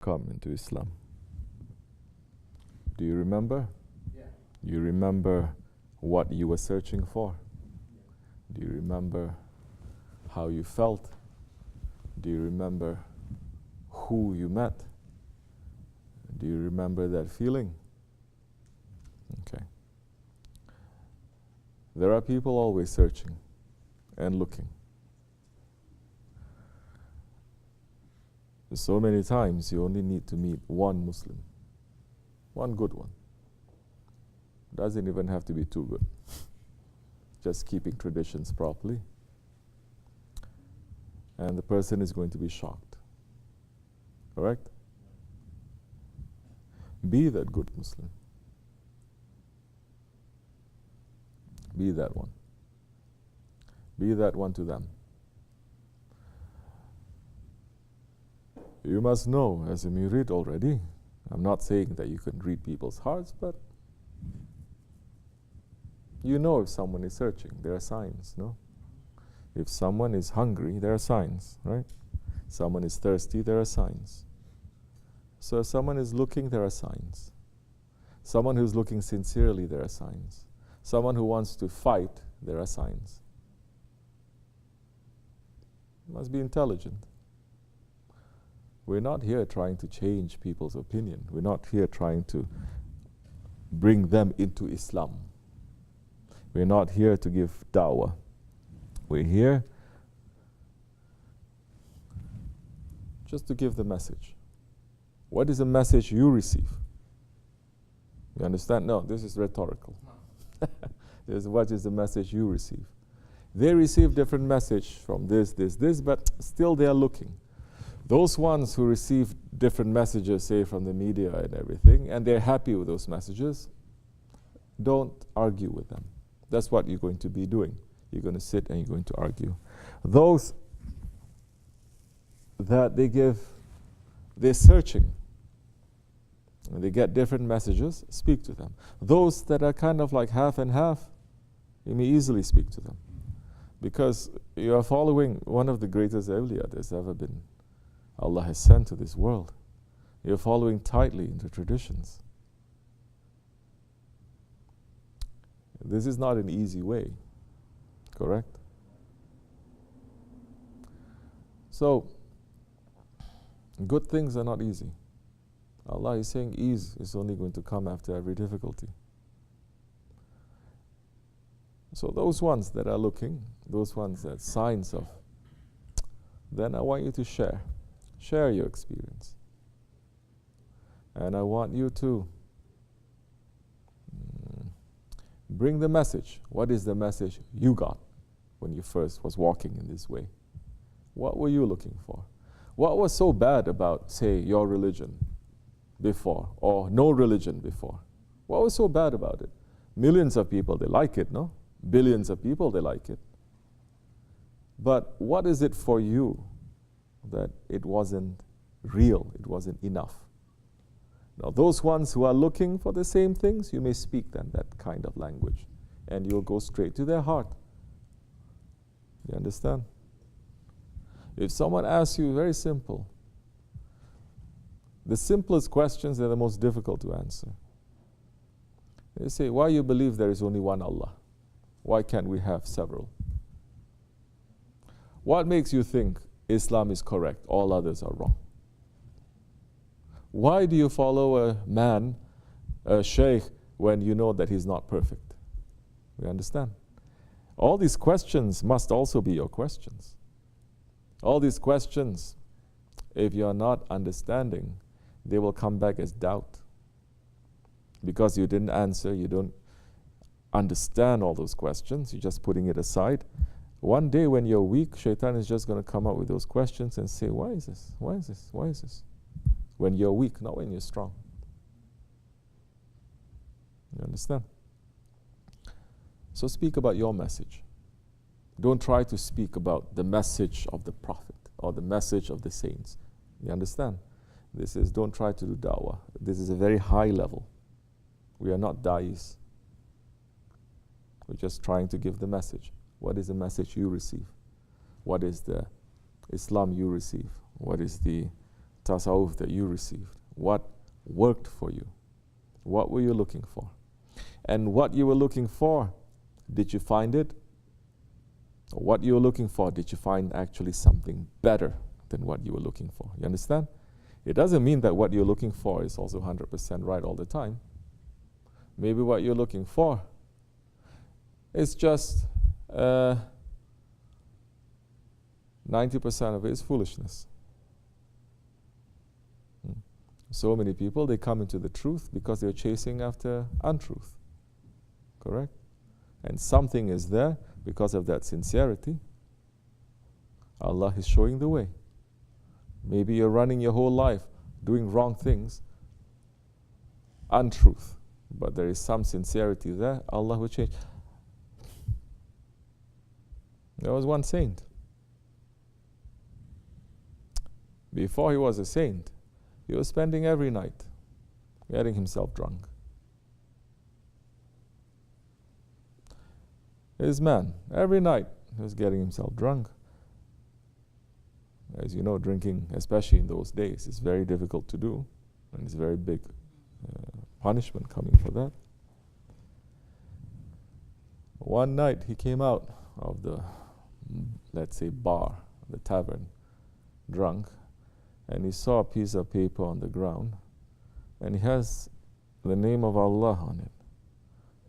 come into Islam? Do you remember? Yeah. You remember what you were searching for? Do you remember how you felt? Do you remember who you met? Do you remember that feeling? Okay. There are people always searching and looking. So many times you only need to meet one Muslim, one good one. Doesn't even have to be too good. Just keeping traditions properly. And the person is going to be shocked. Correct? Be that good Muslim. Be that one. Be that one to them. You must know, as a murid already, I'm not saying that you can read people's hearts, but you know if someone is searching, there are signs, no? If someone is hungry, there are signs, right? Someone is thirsty, there are signs. So if someone is looking, there are signs. Someone who's looking sincerely, there are signs. Someone who wants to fight, there are signs. You must be intelligent. We're not here trying to change people's opinion. We're not here trying to bring them into Islam. We're not here to give da'wah. We're here just to give the message. What is the message you receive? You understand? No, this is rhetorical. What is the message you receive? They receive different message from this, but still they are looking. Those ones who receive different messages, say from the media and everything, and they're happy with those messages, don't argue with them. That's what you're going to be doing. You're going to sit and you're going to argue. Those that they're searching, and they get different messages, speak to them. Those that are kind of like half and half, you may easily speak to them. Because you are following one of the greatest awliya there's ever been. Allah has sent to this world. You're following tightly into traditions. This is not an easy way, correct? So, good things are not easy. Allah is saying ease is only going to come after every difficulty. So those ones that are looking, those ones that signs of, then I want you to share. Share your experience. And I want you to bring the message. What is the message you got when you first was walking in this way? What were you looking for? What was so bad about, say, your religion before, or no religion before? What was so bad about it? Millions of people, they like it, no? Billions of people, they like it. But what is it for you that it wasn't real, it wasn't enough? Now those ones who are looking for the same things, you may speak them that kind of language, and you'll go straight to their heart. You understand? If someone asks you, very simple, the simplest questions are the most difficult to answer. They say, why you believe there is only one Allah? Why can't we have several? What makes you think Islam is correct, all others are wrong? Why do you follow a man, a sheikh, when you know that he's not perfect? We understand? All these questions must also be your questions. All these questions, if you're not understanding, they will come back as doubt. Because you didn't answer, you don't understand all those questions, you're just putting it aside. One day when you're weak, shaitan is just going to come up with those questions and say, why is this? Why is this? Why is this? When you're weak, not when you're strong. You understand? So speak about your message. Don't try to speak about the message of the Prophet or the message of the saints. You understand? This is, don't try to do da'wah. This is a very high level. We are not da'is. We're just trying to give the message. What is the message you receive? What is the Islam you receive? What is the tasawwuf that you received? What worked for you? What were you looking for? And what you were looking for, did you find it? Or what you were looking for, did you find actually something better than what you were looking for? You understand? It doesn't mean that what you're looking for is also 100% right all the time. Maybe what you're looking for is just 90% of it is foolishness. So many people, they come into the truth because they're chasing after untruth. Correct? And something is there because of that sincerity. Allah is showing the way. Maybe you're running your whole life doing wrong things, untruth, but there is some sincerity there. Allah will change. There was one saint. Before he was a saint, he was spending every night getting himself drunk. This man, every night, he was getting himself drunk. As you know, drinking, especially in those days, is very difficult to do, and it's very big punishment coming for that. One night, he came out of the, let's say, bar, the tavern, drunk, and he saw a piece of paper on the ground, and he has the name of Allah on it.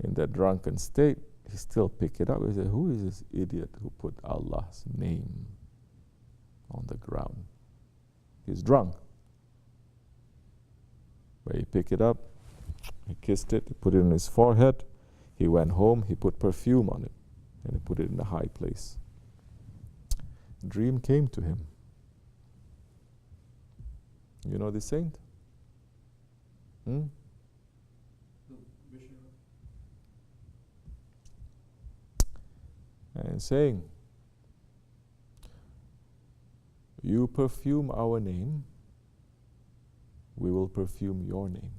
In that drunken state, he still picked it up. He said, who is this idiot who put Allah's name on the ground? He's drunk. But he picked it up, he kissed it, he put it on his forehead. He went home, he put perfume on it, and he put it in a high place. A dream came to him. You know the saint? And saying, you perfume our name, we will perfume your name.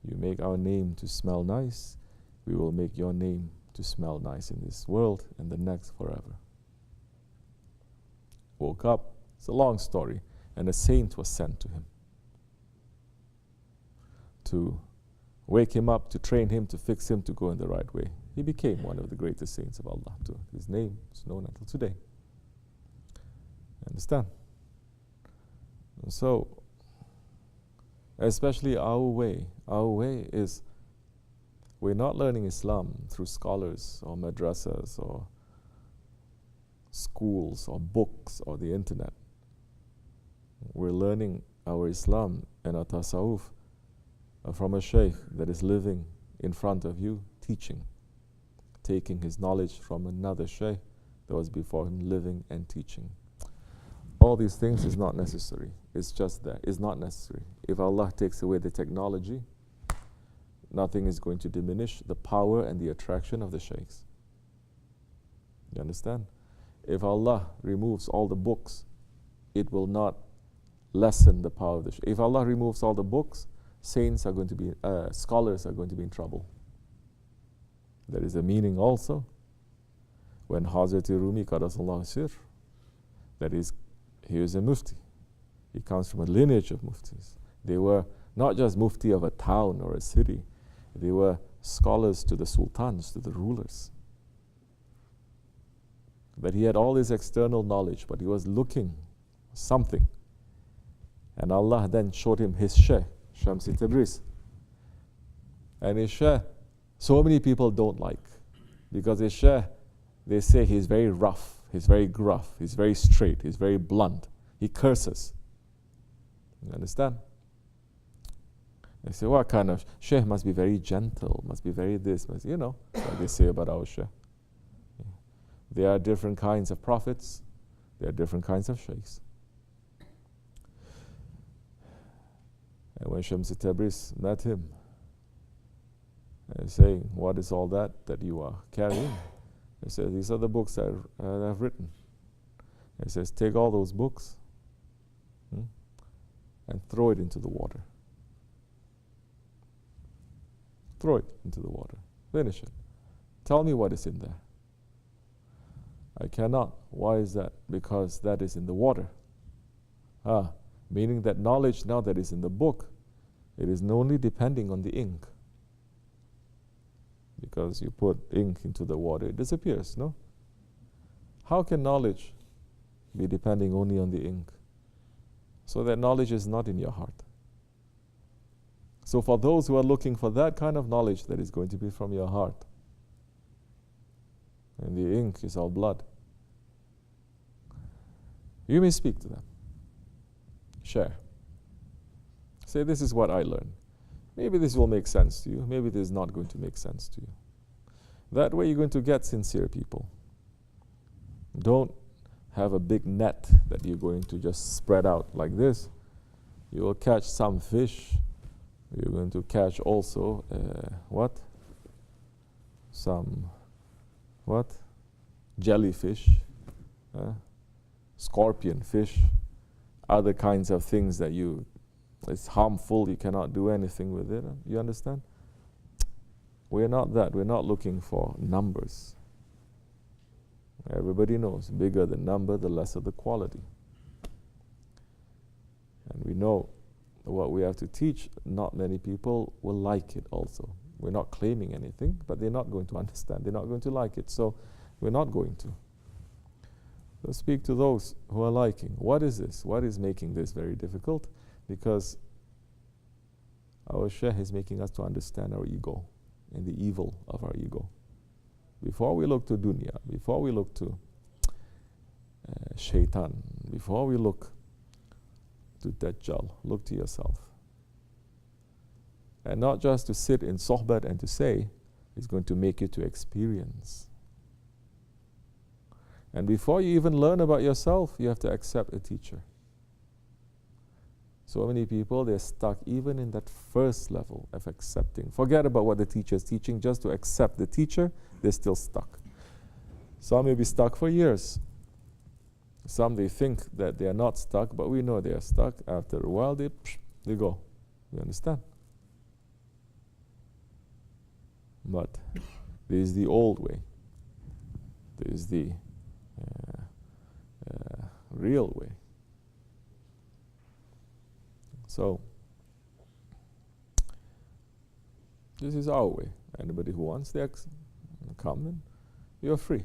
You make our name to smell nice, we will make your name to smell nice in this world and the next forever. Woke up, it's a long story, and a saint was sent to him to wake him up, to train him, to fix him to go in the right way. He became one of the greatest saints of Allah too. His name is known until today. Understand? And so, especially our way is, we're not learning Islam through scholars or madrasas or schools or books or the internet. We're learning our Islam and our tasawwuf from a shaykh that is living in front of you, teaching, taking his knowledge from another shaykh that was before him, living and teaching. All these things is not necessary. It's just that. It's not necessary. If Allah takes away the technology, nothing is going to diminish the power and the attraction of the shaykhs. You understand? If Allah removes all the books, it will not lessen the power of the shaykh. If Allah removes all the books, saints are going to be, scholars are going to be in trouble. There is a meaning also when Hazrat Rumi Qadasallahu Sir, that is, he was a mufti. He comes from a lineage of muftis. They were not just mufti of a town or a city, they were scholars to the sultans, to the rulers. That he had all this external knowledge, but he was looking for something. And Allah then showed him his Shaykh, Shamsi Tabriz. And his Shaykh, so many people don't like, because his Shaykh, they say he's very rough, he's very gruff, he's very straight, he's very blunt. He curses. You understand? They say, what kind of Shaykh must be very gentle, must be very this, must, you know, like they say about our Shaykh. There are different kinds of prophets, there are different kinds of Shaykhs. And when Shamsi Tabriz met him, and saying, what is all that you are carrying? He says, these are the books that I've written. He says, take all those books and throw it into the water. Throw it into the water. Finish it. Tell me what is in there. I cannot. Why is that? Because that is in the water. Meaning that knowledge now that is in the book, it is only depending on the ink. Because you put ink into the water, it disappears, no? How can knowledge be depending only on the ink? So that knowledge is not in your heart. So for those who are looking for that kind of knowledge that is going to be from your heart, and the ink is all blood, you may speak to them. Share. Say, this is what I learned. Maybe this will make sense to you. Maybe this is not going to make sense to you. That way you're going to get sincere people. Don't have a big net that you're going to just spread out like this. You will catch some fish. You're going to catch also, jellyfish, scorpion fish, other kinds of things that it's harmful, you cannot do anything with it. You understand? We're not that. We're not looking for numbers. Everybody knows, bigger the number, the lesser the quality. And we know what we have to teach, not many people will like it also. We're not claiming anything, but they're not going to understand. They're not going to like it, so we're not going to. So speak to those who are liking. What is this? What is making this very difficult? Because our Shaykh is making us to understand our ego and the evil of our ego. Before we look to dunya, before we look to shaitan, before we look to Dajjal, look to yourself. And not just to sit in sohbat and to say, it's going to make you to experience. And before you even learn about yourself, you have to accept a teacher. So many people, they're stuck even in that first level of accepting. Forget about what the teacher is teaching, just to accept the teacher, they're still stuck. Some may be stuck for years. Some, they think that they are not stuck, but we know they are stuck. After a while, they go. You understand? But there is the old way. There is the real way. So, this is our way. Anybody who wants to come in, you're free.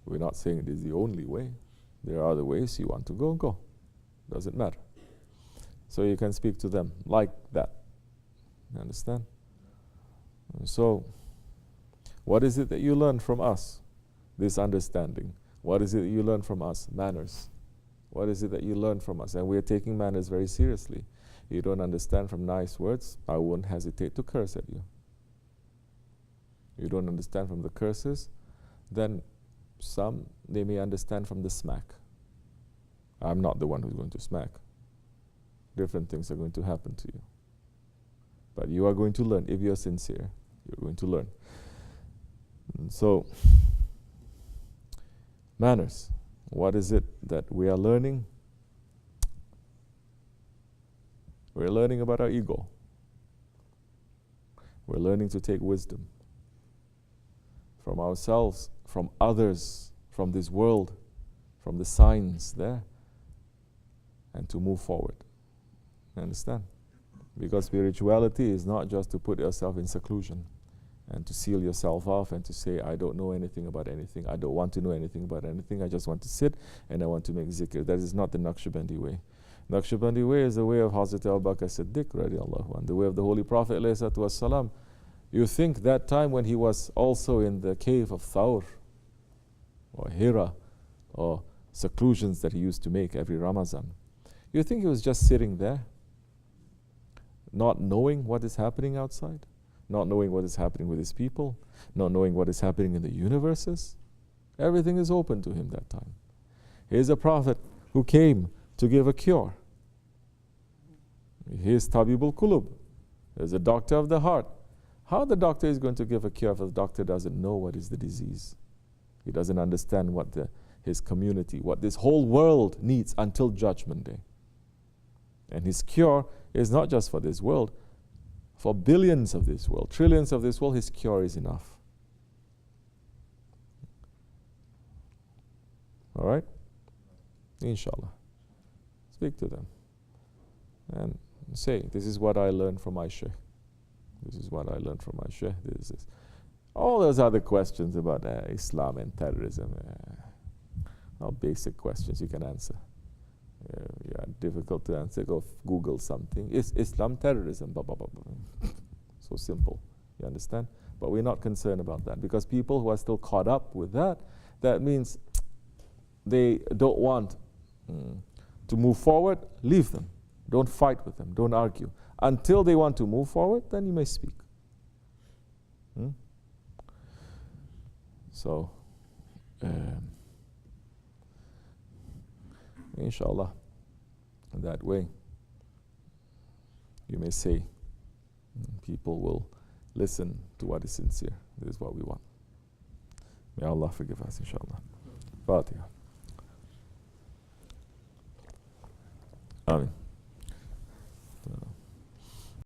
We're not saying it is the only way. There are other ways. You want to go, go. Doesn't matter. So you can speak to them like that. You understand? And so, what is it that you learn from us? This understanding. What is it that you learn from us? Manners. What is it that you learn from us? And we are taking manners very seriously. You don't understand from nice words, I won't hesitate to curse at you. You don't understand from the curses, then some, they may understand from the smack. I'm not the one who's going to smack. Different things are going to happen to you. But you are going to learn. If you're sincere, you're going to learn. And so, manners. What is it that we are learning? We're learning about our ego. We're learning to take wisdom from ourselves, from others, from this world, from the signs there, and to move forward. You understand? Because spirituality is not just to put yourself in seclusion and to seal yourself off and to say, I don't know anything about anything. I don't want to know anything about anything. I just want to sit and I want to make zikr. That is not the Naqshbandi way. Naqshbandi way is the way of Hazrat Abu Bakr Siddiq radiallahu anh, the way of the Holy Prophet alayhi salatu wassalam. You think that time when he was also in the cave of Thawr or Hira or seclusions that he used to make every Ramazan, you think he was just sitting there, not knowing what is happening outside, not knowing what is happening with his people, not knowing what is happening in the universes? Everything is open to him that time. He is a prophet who came to give a cure. He is Tabibul Qulub. He is a doctor of the heart. How the doctor is going to give a cure if the doctor doesn't know what is the disease? He doesn't understand what his community, what this whole world needs until Judgment Day. And his cure is not just for this world. For billions of this world, trillions of this world, his cure is enough. All right? Inshallah. Speak to them. And say, this is what I learned from my sheikh. This is what I learned from my sheikh. This is all those other questions about Islam and terrorism. All basic questions you can answer. Yeah, difficult to answer. Go Google something. Is Islam terrorism? Blah, blah, blah, blah. So simple. You understand? But we're not concerned about that, because people who are still caught up with that, that means they don't want to move forward. Leave them. Don't fight with them. Don't argue. Until they want to move forward, then you may speak. So, inshallah, in that way, you may say, people will listen to what is sincere. This is what we want. May Allah forgive us, inshallah. Fatiha. Amen.